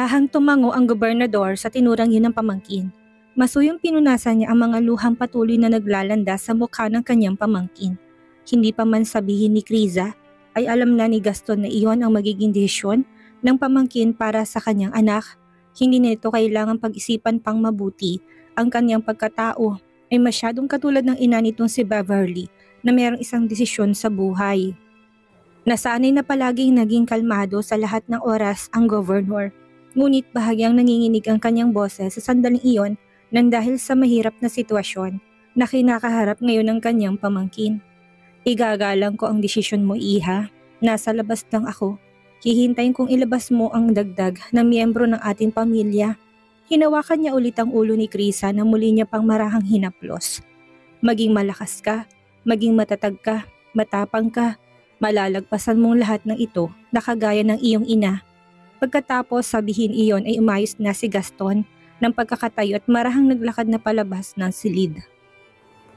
Dahang tumango ang gobernador sa tinurang yun ng pamangkin. Masuyong pinunasan niya ang mga luhang patuloy na naglalanda sa mukha ng kanyang pamangkin. Hindi pa man sabihin ni Criza, ay alam na ni Gaston na iyon ang magiging desisyon ng pamangkin para sa kanyang anak. Hindi nito kailangang pag-isipan pang mabuti. Ang kanyang pagkatao ay masyadong katulad ng ina nitong si Beverly na mayroong isang desisyon sa buhay. Nasanay na palaging naging kalmado sa lahat ng oras ang gobernador. Ngunit bahagyang nanginginig ang kanyang boses sa sandaling iyon nang dahil sa mahirap na sitwasyon na kinakaharap ngayon ng kanyang pamangkin. Igagalang ko ang desisyon mo, iha. Nasa labas lang ako. Hihintayin kong ilabas mo ang dagdag na miyembro ng ating pamilya. Hinawakan niya ulit ang ulo ni Criza na muli niya pang marahang hinaplos. Maging malakas ka, maging matatag ka, matapang ka. Malalagpasan mong lahat ng ito na kagaya ng iyong ina. Pagkatapos sabihin iyon ay umayos na si Gaston ng pagkakatayo at marahang naglakad na palabas ng silid.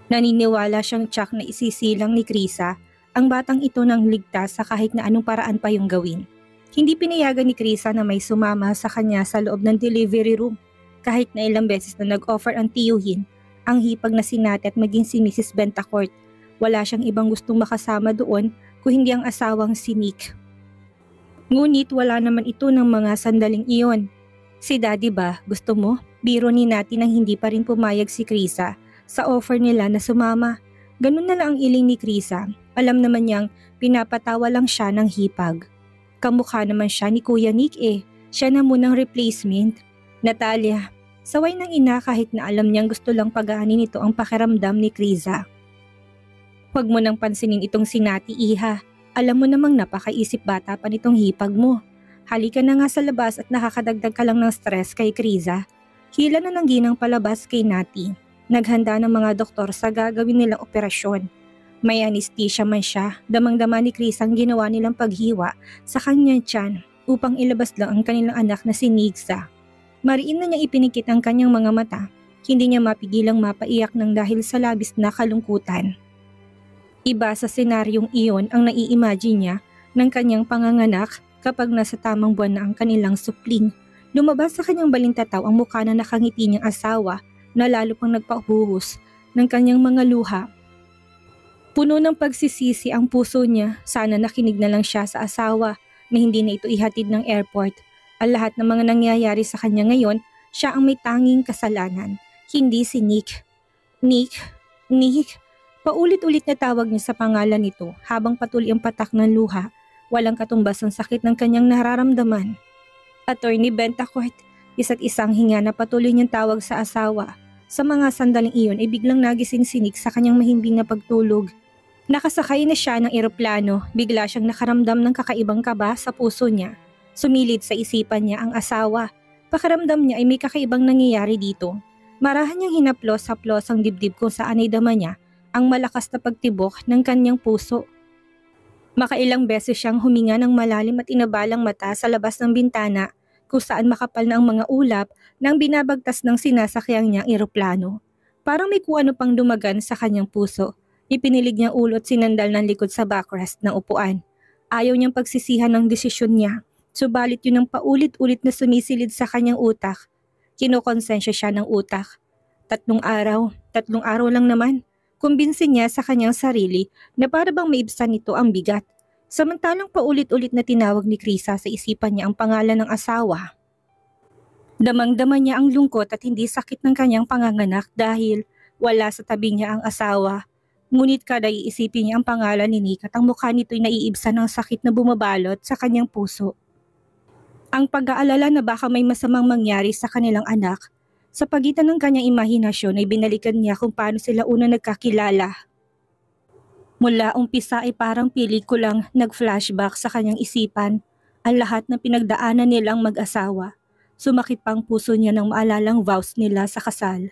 Naniniwala siyang tiyak na isisilang ni Criza ang batang ito ng ligtas sa kahit na anong paraan pa yung gawin. Hindi pinayagan ni Criza na may sumama sa kanya sa loob ng delivery room kahit na ilang beses na nag-offer ang tiyuhin, ang hipag na si Nate at maging si Mrs. Bentacourt. Wala siyang ibang gustong makasama doon kung hindi ang asawang si Nick. Ngunit wala naman ito ng mga sandaling iyon. Si Daddy ba, gusto mo? Biro ni Nate nang hindi pa rin pumayag si Criza sa offer nila na sumama. Ganun na lang ang iling ni Criza. Alam naman niyang pinapatawa lang siya ng hipag. Kamukha naman siya ni Kuya Nick eh. Siya na munang replacement. Natalia, saway ng ina kahit na alam niyang gusto lang pagaanin ito ang pakiramdam ni Criza. Huwag mo nang pansinin itong si Nate, iha. Alam mo namang napakaisip bata pa nitong hipag mo. Halika na nga sa labas at nakakadagdag ka lang ng stress kay Criza. Hila na ng ginang palabas kay Nate. Naghanda ng mga doktor sa gagawin nilang operasyon. May anesthesia man siya, damang-dama ni Criza ang ginawa nilang paghiwa sa kanyang tiyan upang ilabas lang ang kanilang anak na si Nigza. Mariin na niyang ipinikit ang kanyang mga mata. Hindi niya mapigilang mapaiyak ng dahil sa labis na kalungkutan. Iba sa senaryong iyon ang nai-imagine niya ng kanyang panganganak kapag nasa tamang buwan na ang kanilang supling. Lumabas sa kanyang balintataw ang mukha na nakangiti niyang asawa na lalo pang nagpabuhos ng kanyang mga luha. Puno ng pagsisisi ang puso niya, sana nakinig na lang siya sa asawa na hindi na ito ihatid ng airport. Ang lahat ng mga nangyayari sa kanya ngayon, siya ang may tanging kasalanan, hindi si Nick. Nick. Paulit-ulit na tawag niya sa pangalan nito habang patuloy ang patak ng luha. Walang katumbas ang sakit ng kanyang nararamdaman. Attorney Bentacourt, isa't isang hinga na patuloy niyang tawag sa asawa. Sa mga sandaling iyon ay biglang nagising si Nick sa kanyang mahimbing na pagtulog. Nakasakay na siya ng eroplano, bigla siyang nakaramdam ng kakaibang kaba sa puso niya. Sumilid sa isipan niya ang asawa. Pakiramdam niya ay may kakaibang nangyayari dito. Marahan niyang hinaplos-haplos ang dibdib kung saan ay dama niya ang malakas na pagtibok ng kanyang puso. Makailang beses siyang huminga ng malalim at inabalang mata sa labas ng bintana kung saan makapal na ang mga ulap ng binabagtas ng sinasakyang niyang eroplano. Parang may kung ano pang dumagan sa kanyang puso. Ipinilig niyang ulo at sinandal ng likod sa backrest ng upuan. Ayaw niyang pagsisihan ng desisyon niya, subalit yun ang paulit-ulit na sumisilid sa kanyang utak. Kinokonsensya siya ng utak. 3 araw lang naman. Kumbinsin niya sa kanyang sarili na para bang maibsan nito ang bigat. Samantalang paulit-ulit na tinawag ni Criza sa isipan niya ang pangalan ng asawa. Damang-dama niya ang lungkot at hindi sakit ng kanyang panganganak dahil wala sa tabi niya ang asawa. Ngunit kada iisipin niya ang pangalan ni Nick at ang mukha nito'y naiibsan ng sakit na bumabalot sa kanyang puso. Ang pag-aalala na baka may masamang mangyari sa kanilang anak. Sa pagitan ng kanyang imahinasyon ay binalikan niya kung paano sila una nagkakilala. Mula umpisa ay parang pelikulang nag-flashback sa kanyang isipan ang lahat ng pinagdaanan nilang mag-asawa. Sumakit pang puso niya nang maalalang vows nila sa kasal.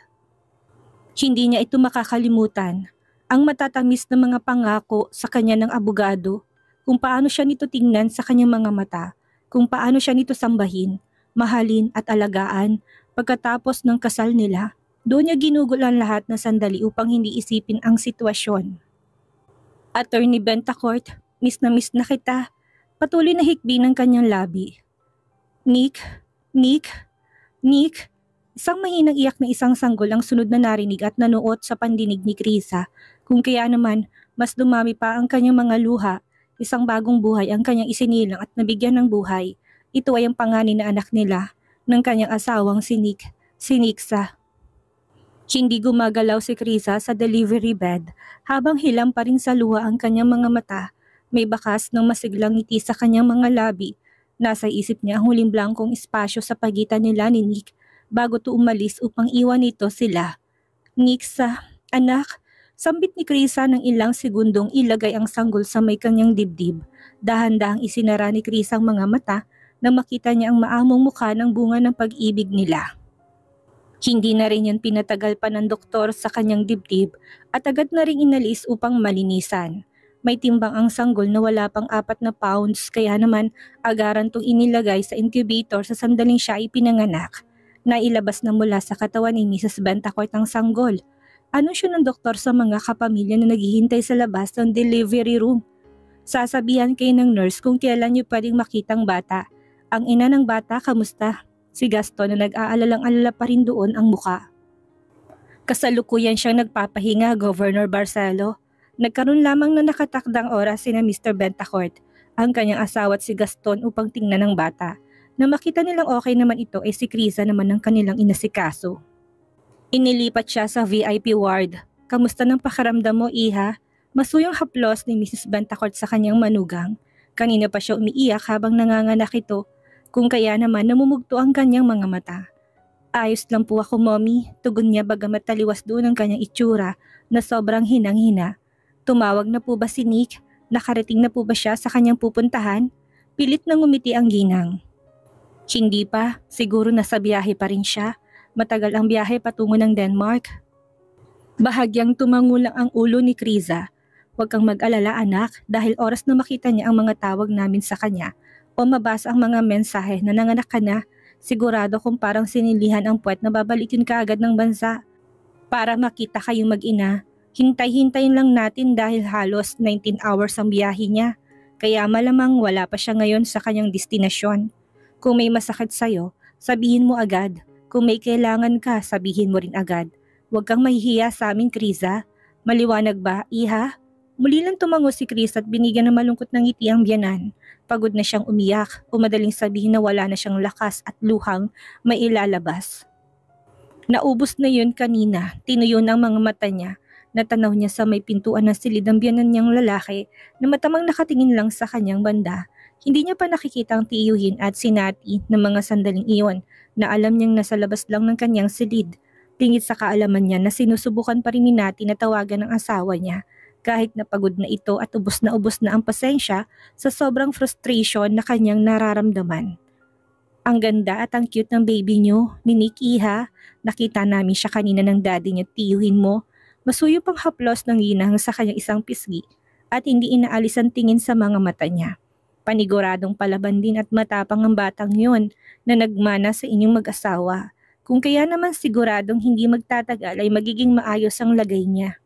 Hindi niya ito makakalimutan. Ang matatamis na mga pangako sa kanya ng abogado, kung paano siya nito tingnan sa kanyang mga mata, kung paano siya nito sambahin, mahalin at alagaan. Pagkatapos ng kasal nila, doon niya ginugol ang lahat ng sandali upang hindi isipin ang sitwasyon. Attorney Bentacourt, miss na kita. Patuloy na hikbi ng kanyang labi. Nick, Nick? Nick? Isang mahinang iyak na isang sanggol ang sunod na narinig at nanuot sa pandinig ni Krisa. Kung kaya naman, mas dumami pa ang kanyang mga luha. Isang bagong buhay ang kanyang isinilang at nabigyan ng buhay. Ito ay ang panganay na anak nila ng kanyang asawang si Nixa. Hindi gumagalaw si Krisa sa delivery bed habang hilam pa rin sa luha ang kanyang mga mata. May bakas ng masiglang ngiti sa kanyang mga labi. Nasa isip niya ang huling blankong espasyo sa pagitan nila ni Nick bago to umalis upang iwan nito sila. Nixa, anak, sambit ni Krisa ng ilang segundong ilagay ang sanggol sa may kanyang dibdib. Dahan-dahang isinara ni Krisa ang mga mata na makita niya ang maamong mukha ng bunga ng pag-ibig nila. Hindi na rin yan pinatagal pa ng doktor sa kanyang dibdib at agad na rin inalis upang malinisan. May timbang ang sanggol na wala pang 4 na pounds kaya naman agaran tong inilagay sa incubator sa sandaling siya ipinanganak. Nailabas na mula sa katawan ni Mrs. Bentacourt ang sanggol. Anunsyo ng doktor sa mga kapamilya na naghihintay sa labas ng delivery room. Sasabihan kayo ng nurse kung kailan niyo pwedeng makitang bata. Ang ina ng bata, kamusta? Si Gaston na nag-aalalang-alala pa rin doon ang muka. Kasalukuyan siyang nagpapahinga, Governor Barcelo. Nagkaroon lamang na nakatakdang oras sina Mr. Bentacourt, ang kanyang asawa at si Gaston upang tingnan ng bata. Na makita nilang okay naman ito ay si Krisa naman ang kanilang inasikaso. Inilipat siya sa VIP ward. Kamusta ng pakiramdam mo, iha? Masuyong haplos ni Mrs. Bentacourt sa kanyang manugang. Kanina pa siya umiiyak habang nanganganak ito. Kung kaya naman namumugto ang kanyang mga mata. Ayos lang po ako, mommy, tugon niya bagamat taliwas doon ang kanyang itsura na sobrang hinang-hina. Tumawag na po ba si Nick? Nakarating na po ba siya sa kanyang pupuntahan? Pilit na ngumiti ang ginang. Hindi pa, siguro nasa biyahe pa rin siya. Matagal ang biyahe patungo ng Denmark. Bahagyang tumangulang ang ulo ni Krisa. Huwag kang mag-alala anak dahil oras na makita niya ang mga tawag namin sa kanya o mabasa ang mga mensahe na nanganak ka na, sigurado kung parang sinilihan ang puwet na babalikin ka agad ng bansa. Para makita kayong mag-ina, hintay-hintayin lang natin dahil halos 19 hours ang biyahe niya. Kaya malamang wala pa siya ngayon sa kanyang destinasyon. Kung may masakit sa'yo, sabihin mo agad. Kung may kailangan ka, sabihin mo rin agad. Huwag kang mahihiya sa amin, Krisa. Maliwanag ba, iha? Muli lang tumango si Chris at binigyan ng malungkot ng ngiti ang biyanan. Pagod na siyang umiyak o madaling sabihin na wala na siyang lakas at luhang may ilalabas. Naubos na yun kanina, tinuyo ng mga mata niya. Natanaw niya sa may pintuan ng silid ang biyanan niyang lalaki na matamang nakatingin lang sa kanyang banda. Hindi niya pa nakikita ang tiyuhin at sinati ng mga sandaling iyon na alam niyang nasa labas lang ng kanyang silid. Tingit sa kaalaman niya na sinusubukan pa rin ni Nati na tawagan ng asawa niya. Kahit napagod na ito at ubos na ang pasensya sa sobrang frustration na kanyang nararamdaman. Ang ganda at ang cute ng baby niyo, ni Nick, iha. Nakita namin siya kanina ng daddy niya, tiyuhin mo. Masuyo pang haplos ng ginang sa kanyang isang pisgi at hindi inaalis ang tingin sa mga mata niya. Paniguradong palaban din at matapang ang batang yon na nagmana sa inyong mag-asawa. Kung kaya naman siguradong hindi magtatagal ay magiging maayos ang lagay niya.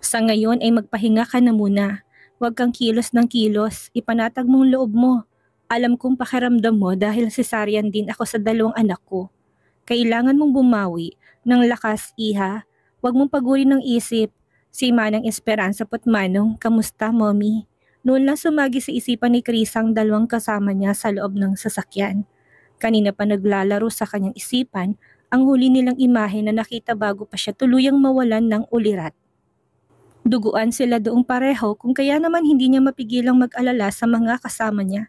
Sa ngayon ay magpahinga ka na muna. Huwag kang kilos ng kilos, ipanatag mong loob mo. Alam kong pakiramdam mo dahil cesarean din ako sa 2 anak ko. Kailangan mong bumawi ng lakas, iha. Huwag mong pagurin ng isip. Si Manang Esperanza po't Manong, kamusta, mommy? Noon lang sumagi sa isipan ni Chris ang 2 kasama niya sa loob ng sasakyan. Kanina pa naglalaro sa kanyang isipan ang huli nilang imahe na nakita bago pa siya tuluyang mawalan ng ulirat. Duguan sila doong pareho kung kaya naman hindi niya mapigilang mag-alala sa mga kasama niya.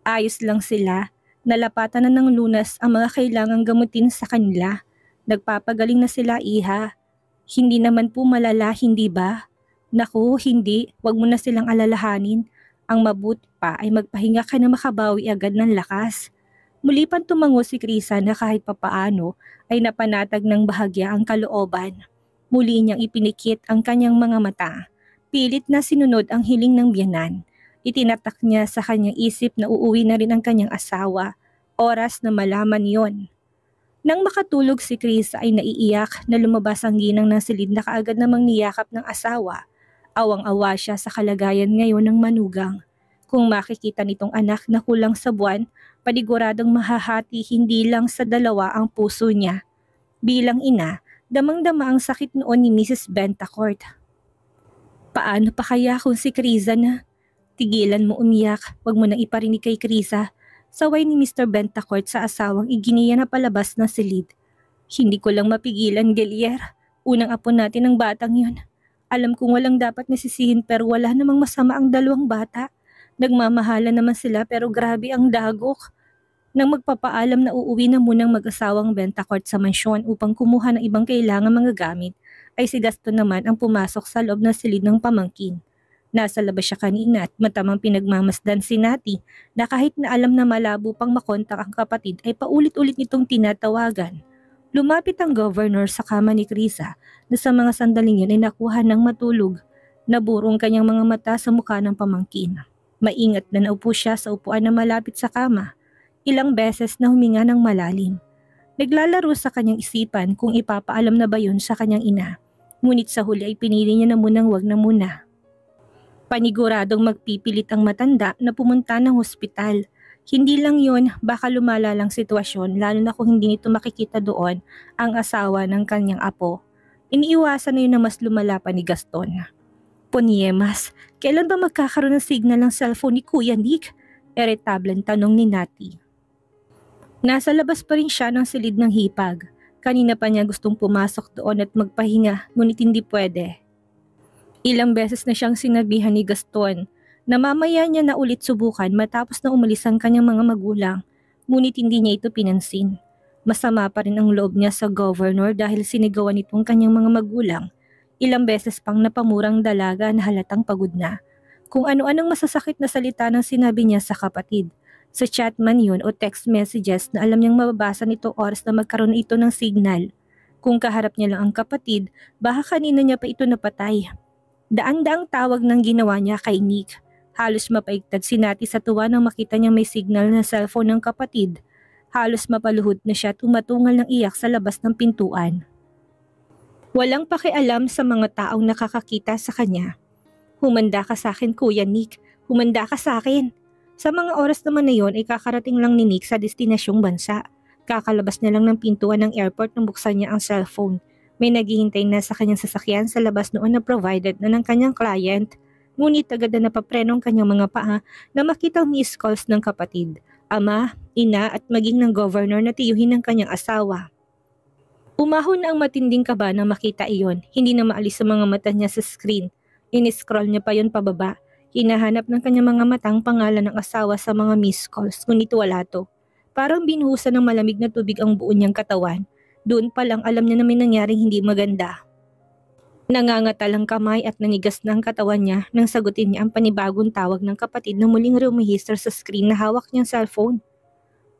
Ayos lang sila, nalapatan na ng lunas ang mga kailangang gamutin sa kanila. Nagpapagaling na sila, iha. Hindi naman po malala, hindi ba? Naku, hindi, wag mo na silang alalahanin. Ang mabuti pa ay magpahinga ka na makabawi agad ng lakas. Muli pang tumango si Krisa na kahit papaano ay napanatag ng bahagya ang kalooban. Muli niyang ipinikit ang kanyang mga mata. Pilit na sinunod ang hiling ng biyanan. Itinatak niya sa kanyang isip na uuwi na rin ang kanyang asawa. Oras na malaman yon. Nang makatulog si Chris ay naiiyak na lumabas ang ginang ng silid na kaagad namang niyakap ng asawa. Awang-awa siya sa kalagayan ngayon ng manugang. Kung makikita nitong anak na kulang sa buwan, paniguradong mahahati hindi lang sa dalawa ang puso niya. Bilang ina, damang-dama ang sakit noon ni Mrs. Bentacourt. Paano pa kaya kung si Criza na? Tigilan mo umiyak, wag mo nang iparinig kay Criza. Saway ni Mr. Bentacourt sa asawang iginiya na palabas ng silid. Hindi ko lang mapigilan, Gelier. Unang apo natin ang batang yun. Alam kong walang dapat nasisihin pero wala namang masama ang dalawang bata. Nagmamahala naman sila pero grabe ang dagok. Nang magpapaalam na uuwi na munang mag-asawang Bentacourt sa mansyon upang kumuha ng ibang kailangan mga gamit, ay si Gaston naman ang pumasok sa loob ng silid ng pamangkin. Nasa labas siya kanina at matamang pinagmamasdan si Nati na kahit na alam na malabo pang makontak ang kapatid ay paulit-ulit nitong tinatawagan. Lumapit ang governor sa kama ni Criza na sa mga sandaling yun ay nakuha ng matulog. Naburong kanyang mga mata sa mukha ng pamangkin. Maingat na naupo siya sa upuan na malapit sa kama. Ilang beses na huminga ng malalim. Naglalaro sa kanyang isipan kung ipapaalam na ba yun sa kanyang ina. Ngunit sa huli ay pinili niya na munang wag na muna. Paniguradong magpipilit ang matanda na pumunta ng hospital. Hindi lang yon, baka lumala lang sitwasyon lalo na kung hindi nito makikita doon ang asawa ng kanyang apo. Iniiwasan na yun na mas lumala pa ni Gaston. Poniemas, kailan ba magkakaroon ng signal ng cellphone ni Kuya Nick? Iritableng tanong ni Nati. Nasa labas pa rin siya ng silid ng hipag. Kanina pa niya gustong pumasok doon at magpahinga ngunit hindi pwede. Ilang beses na siyang sinabihan ni Gaston na mamaya niya na ulit subukan matapos na umalis ang kanyang mga magulang, ngunit hindi niya ito pinansin. Masama pa rin ang loob niya sa governor dahil sinigawan itong kanyang mga magulang. Ilang beses pang napamurang dalaga na halatang pagod na. Kung ano-anong masasakit na salita ng sinabi niya sa kapatid. Sa chat man yun o text messages na alam niyang mababasa nito oras na magkaroon ito ng signal. Kung kaharap niya lang ang kapatid, baka kanina niya pa ito napatay. Daang-daang tawag ng ginawa niya kay Nick. Halos mapaigtad si Nati sa tuwa nang makita niya may signal na cellphone ng kapatid. Halos mapaluhod na siya at umatungal ng iyak sa labas ng pintuan. Walang pakialam sa mga taong nakakakita sa kanya. Humanda ka sa akin, Kuya Nick. Humanda ka sa akin. Sa mga oras naman na yon ay kakarating lang ni Nick sa destinasyong bansa. Kakalabas na lang ng pintuan ng airport nang buksan niya ang cellphone. May naghihintay na sa kanyang sasakyan sa labas noon na provided na ng kanyang client. Ngunit agad na napapreno ang kanyang mga paa na makita ang missed calls ng kapatid, ama, ina at maging ng governor na tiyuhin ng kanyang asawa. Umahon na ang matinding kaba nang makita iyon, hindi na maalis sa mga mata niya sa screen. Iniscroll niya pa yon pababa. Hinahanap ng kanyang mga mata ang pangalan ng asawa sa mga missed calls, ngunit wala to. Parang binuhusan ng malamig na tubig ang buo niyang katawan. Doon pa lang alam niya na may nangyaring hindi maganda. Nangangatal ang kamay at nanigas na ang katawan niya nang sagutin niya ang panibagong tawag ng kapatid na muling rumihistro sa screen na hawak niyang cellphone.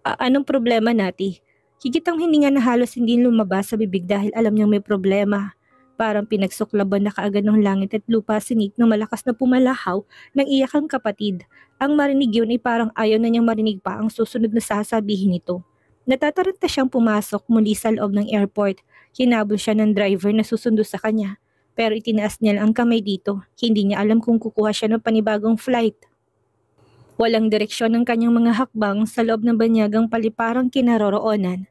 Anong problema, Nati? Higitang hininga na halos hindi lumabas sa bibig dahil alam niyang may problema. Parang pinagsuklaban na kaagad ng langit at lupa si Nick nang malakas na pumalahaw ng iyak ang kapatid. Ang marinig yun ay parang ayaw na niyang marinig pa ang susunod na sasabihin nito. Natataranta siyang pumasok muli sa loob ng airport. Hinabol siya ng driver na susundo sa kanya. Pero itinaas niya lang ang kamay dito. Hindi niya alam kung kukuha siya ng panibagong flight. Walang direksyon ng kanyang mga hakbang sa loob ng banyagang paliparang kinaroroonan.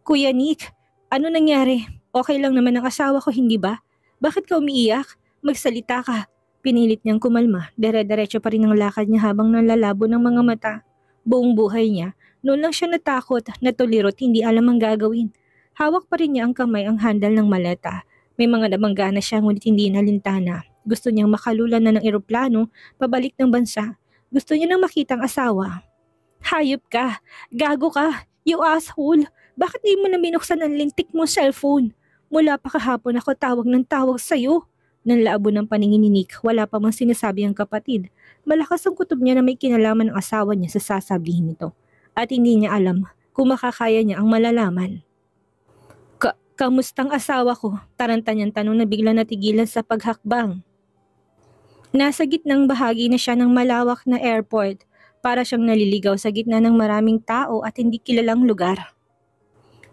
Kuya Nick, ano nangyari? Okay lang naman ang asawa ko, hindi ba? Bakit ka umiiyak? Magsalita ka. Pinilit niyang kumalma. Dire-diretso pa rin ang lakad niya habang nalalabo ng mga mata. Buong buhay niya, noon lang siya natakot, natulirot, hindi alam ang gagawin. Hawak pa rin niya ang kamay ang handle ng maleta. May mga nabangga na siya ngunit hindi nalintana. Gusto niyang makalulan na ng eroplano, pabalik ng bansa. Gusto niya nang makita ang asawa. Hayop ka! Gago ka! You asshole! Bakit di mo na binuksan ang lintik mong cellphone? Mula pa kahapon ako tawag ng tawag sa'yo. Nanlabo ng paningin ni Nick, wala pa mang sinasabi ang kapatid. Malakas ang kutob niya na may kinalaman ng asawa niya sa sasabihin nito. At hindi niya alam kung makakaya niya ang malalaman. Kamustang asawa ko? Taranta niyang tanong na bigla natigilan sa paghakbang. Nasa gitnang bahagi na siya ng malawak na airport. Para siyang naliligaw sa gitna ng maraming tao at hindi kilalang lugar.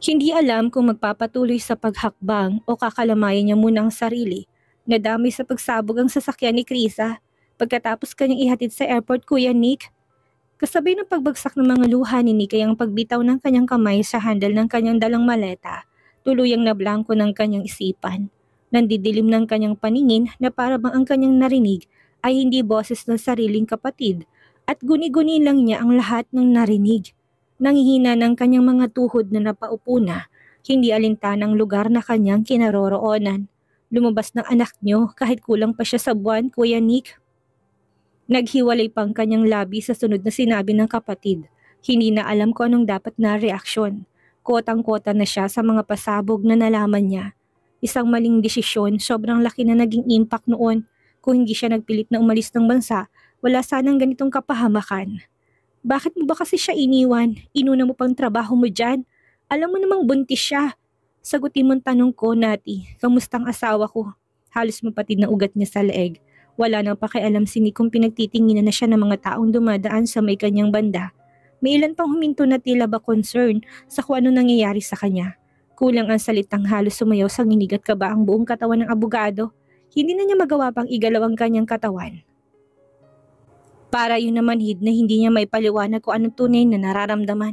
Hindi alam kung magpapatuloy sa paghakbang o kakalamayan niya muna ang sarili. Nadamay sa pagsabog ang sasakyan ni Criza. Pagkatapos kanyang ihatid sa airport, Kuya Nick. Kasabay ng pagbagsak ng mga luha ni Nick ay ang pagbitaw ng kanyang kamay sa handle ng kanyang dalang maleta. Tuluyang nablangko ng kanyang isipan. Nandidilim ng kanyang paningin na para bang ang kanyang narinig ay hindi boses ng sariling kapatid at guni-guni lang niya ang lahat ng narinig. Nanghihina ng kanyang mga tuhod na napaupo na, hindi alintanang lugar na kanyang kinaroroonan. Lumabas ng anak niyo kahit kulang pa siya sa buwan, Kuya Nick. Naghiwalay pang kanyang labi sa sunod na sinabi ng kapatid. Hindi na alam kung anong dapat na reaksyon. Kotang-kota na siya sa mga pasabog na nalaman niya. Isang maling desisyon, sobrang laki na naging impact noon. Kung hindi siya nagpilit na umalis ng bansa, wala sanang ganitong kapahamakan. Bakit mo ba kasi siya iniwan? Inuna mo pang trabaho mo dyan? Alam mo namang buntis siya. Sagutin mong tanong ko, Nati. Kamustang asawa ko? Halos mapatid na ugat niya sa leeg. Wala nang pakialam si Nick kung pinagtitinginan na siya ng mga taong dumadaan sa may kanyang banda. May ilan pang huminto na tila ba concern sa kung ano nangyayari sa kanya. Kulang ang salitang halos sumayaw sa nginig at kaba ang buong katawan ng abogado. Hindi na niya magawa pang igalaw ang kanyang katawan. Para yun naman na hindi niya may paliwanag kung anong tunay na nararamdaman.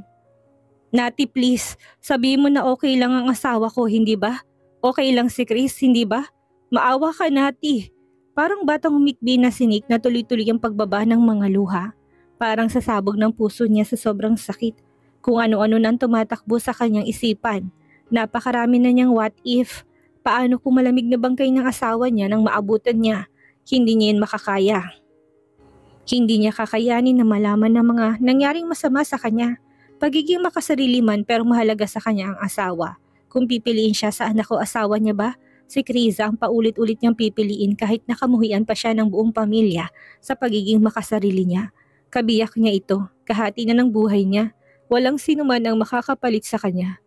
Nati, please, sabihin mo na okay lang ang asawa ko, hindi ba? Okay lang si Chris, hindi ba? Maawa ka, Nati. Parang batang humikbi na si Nick na tuloy-tuloy ang pagbaba ng mga luha. Parang sasabog ng puso niya sa sobrang sakit. Kung ano-ano nang tumatakbo sa kanyang isipan. Napakarami na niyang what if. Paano kung malamig na bangkay ng asawa niya nang maabutan niya? Hindi niya yun makakaya. Hindi niya kakayanin na malaman ng mga nangyaring masama sa kanya. Pagiging makasarili man pero mahalaga sa kanya ang asawa. Kung pipiliin siya sa anak o asawa niya ba? Si Criza ang paulit-ulit niyang pipiliin kahit nakamuhian pa siya ng buong pamilya sa pagiging makasarili niya. Kabiyak niya ito, kahati na ng buhay niya. Walang sino man ang makakapalit sa kanya.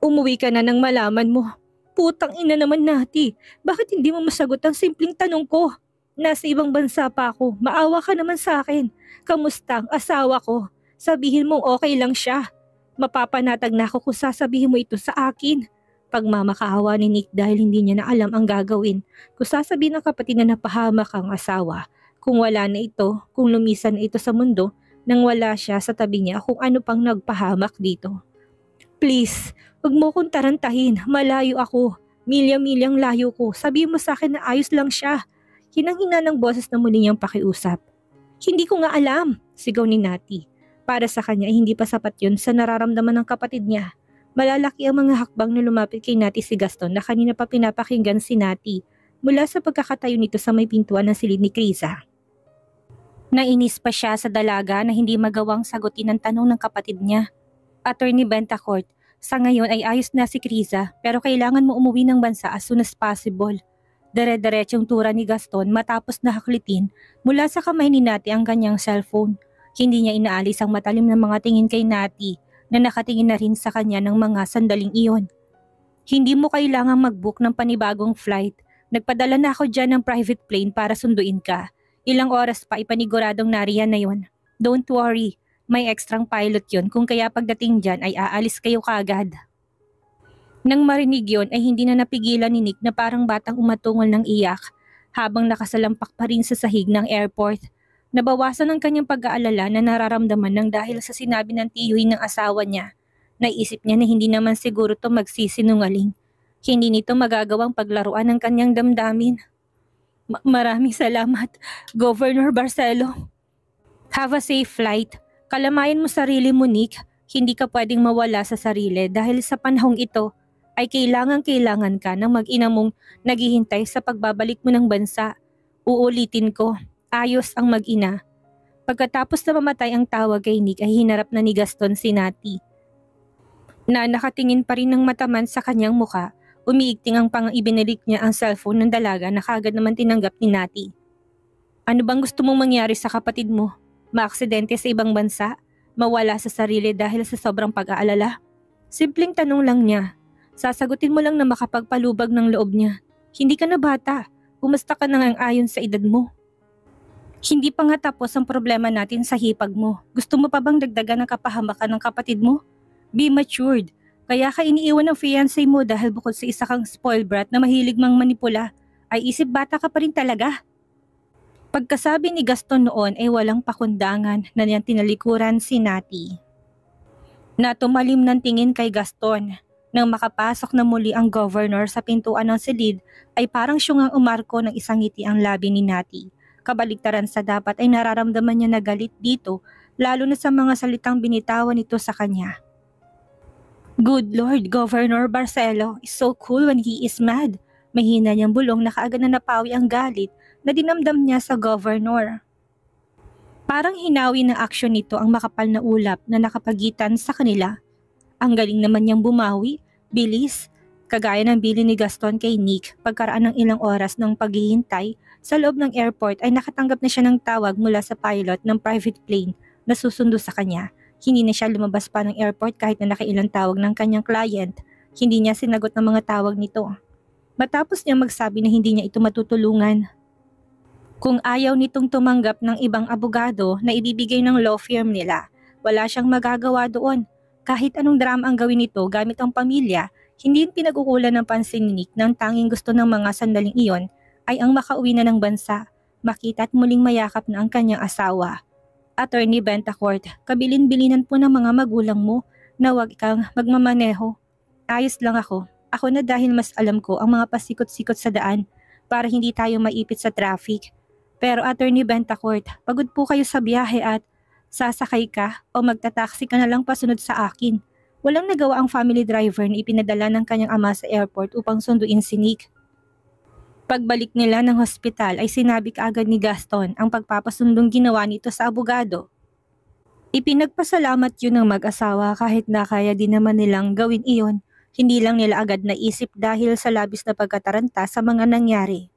Umuwi ka na nang malaman mo. Putang ina naman, Nati. Bakit hindi mo masagot ang simpleng tanong ko? Nasa ibang bansa pa ako. Maawa ka naman sa akin. Kamusta ang asawa ko? Sabihin mong okay lang siya. Mapapanatag na ako kung sasabihin mo ito sa akin. Pagmamakaawa ni Nick dahil hindi niya na alam ang gagawin. Kung sasabihin ng kapatid na napahamak ang asawa. Kung wala na ito, kung lumisan na ito sa mundo, nang wala siya sa tabi niya kung ano pang nagpahamak dito. Please, wag mo kong tarantahin. Malayo ako. Milya-milyang layo ko. Sabihin mo sa akin na ayos lang siya. Hinang-hina ng boses na muli niyang pakiusap. Hindi ko nga alam, sigaw ni Nati. Para sa kanya ay hindi pa sapat yun sa nararamdaman ng kapatid niya. Malalaki ang mga hakbang na lumapit kay Nati si Gaston na kanina pa pinapakinggan si Nati mula sa pagkakatayo nito sa may pintuan ng silid ni Criza. Nainis pa siya sa dalaga na hindi magawang sagutin ang tanong ng kapatid niya. Attorney Bentacourt, sa ngayon ay ayos na si Criza pero kailangan mo umuwi ng bansa as soon as possible. Dire-diretsong tura ni Gaston matapos na haklitin mula sa kamay ni Nati ang kanyang cellphone. Hindi niya inaalis ang matalim na mga tingin kay Nati na nakatingin na rin sa kanya ng mga sandaling iyon. Hindi mo kailangang mag-book ng panibagong flight. Nagpadala na ako dyan ng private plane para sunduin ka. Ilang oras pa ipaniguradong nariyan na yon. Don't worry, may ekstrang pilot yon kung kaya pagdating dyan ay aalis kayo kaagad. Nang marinig yon ay hindi na napigilan ni Nick na parang batang umatungol ng iyak habang nakasalampak pa rin sa sahig ng airport. Nabawasan ang kanyang pag-aalala na nararamdaman ng dahil sa sinabi ng tiyuhin ng asawa niya. Naisip niya na hindi naman siguro to magsisinungaling. Hindi nito magagawang paglaruan ng kanyang damdamin. Maraming salamat, Governor Barcelo. Have a safe flight. Kalamayan mo sarili mo, Nick. Hindi ka pwedeng mawala sa sarili dahil sa panahong ito ay kailangan ka ng mag-ina mong naghihintay sa pagbabalik mo ng bansa. Uulitin ko. Ayos ang mag-ina. Pagkatapos na mamatay ang tawag kay Nick ay hinarap na ni Gaston si Nati. Na nakatingin pa rin ng mataman sa kanyang muka, umiigting ang ibinalik niya ang cellphone ng dalaga na kagad naman tinanggap ni Nati. Ano bang gusto mong mangyari sa kapatid mo? Maaksidente sa ibang bansa? Mawala sa sarili dahil sa sobrang pag-aalala? Simpleng tanong lang niya. Sasagutin mo lang na makapagpalubag ng loob niya. Hindi ka na bata. Kumusta ka na ngang ayon sa edad mo? Hindi pa nga tapos ang problema natin sa hipag mo. Gusto mo pa bang dagdagan ang kapahamakan ng kapatid mo? Be matured. Kaya ka iniiwan ng fiancé mo dahil bukod sa isa kang spoiled brat na mahilig mang manipula, ay isip bata ka pa rin talaga. Pagkasabi ni Gaston noon ay walang pakundangan na niyang tinalikuran si Nati. Na tumalim ng tingin kay Gaston. Nang makapasok na muli ang governor sa pintuan ng silid ay parang siyungang umarko ng isang ngiti ang labi ni Nati. Kabaligtaran sa dapat ay nararamdaman niya na galit dito lalo na sa mga salitang binitawan nito sa kanya. Good Lord, Governor Barcelo is so cool when he is mad. Mahina niyang bulong na kaagad na napawi ang galit na dinamdam niya sa governor. Parang hinawi ng aksyon nito ang makapal na ulap na nakapagitan sa kanila. Ang galing naman niyang bumawi, bilis, kagaya ng bili ni Gaston kay Nick pagkaraan ng ilang oras ng paghihintay sa loob ng airport ay nakatanggap na siya ng tawag mula sa pilot ng private plane na susundo sa kanya. Hindi na siya lumabas pa ng airport kahit na nakailang tawag ng kanyang client. Hindi niya sinagot ng mga tawag nito. Matapos niya magsabi na hindi niya ito matutulungan. Kung ayaw nitong tumanggap ng ibang abogado na ibibigay ng law firm nila, wala siyang magagawa doon. Kahit anong drama ang gawin nito gamit ang pamilya, hindi pinag-ukulan ng pansin ni Nick ng tanging gusto ng mga sandaling iyon ay ang makauwi na ng bansa, makita at muling mayakap na ang kanyang asawa. Attorney Bentacourt, kabilin-bilinan po ng mga magulang mo na huwag kang magmamaneho. Ayos lang ako. Ako na dahil mas alam ko ang mga pasikot-sikot sa daan para hindi tayo maipit sa traffic. Pero Attorney Bentacourt, pagod po kayo sa biyahe at sasakay ka o magtataksi ka na lang pasunod sa akin. Walang nagawa ang family driver na ipinadala ng kanyang ama sa airport upang sunduin si Nick. Pagbalik nila ng hospital ay sinabi kaagad ni Gaston ang pagpapasundong ginawa nito sa abogado. Ipinagpasalamat yun ng mag-asawa kahit na kaya din naman nilang gawin iyon. Hindi lang nila agad naisip dahil sa labis na pagkataranta sa mga nangyari.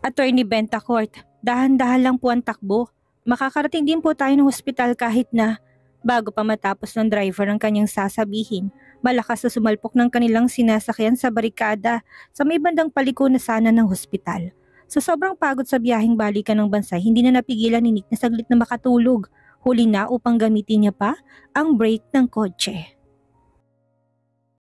Attorney Bentacourt, dahan-dahan lang po ang takbo. Makakarating din po tayo ng hospital kahit na bago pa matapos ng driver ang kanyang sasabihin, malakas na sumalpok ng kanilang sinasakyan sa barikada sa may bandang paliko na sana ng hospital. Sa sobrang pagod sa biyaheng balikan ng bansa, hindi na napigilan ni Nick na saglit na makatulog. Huli na upang gamitin niya pa ang brake ng kotse.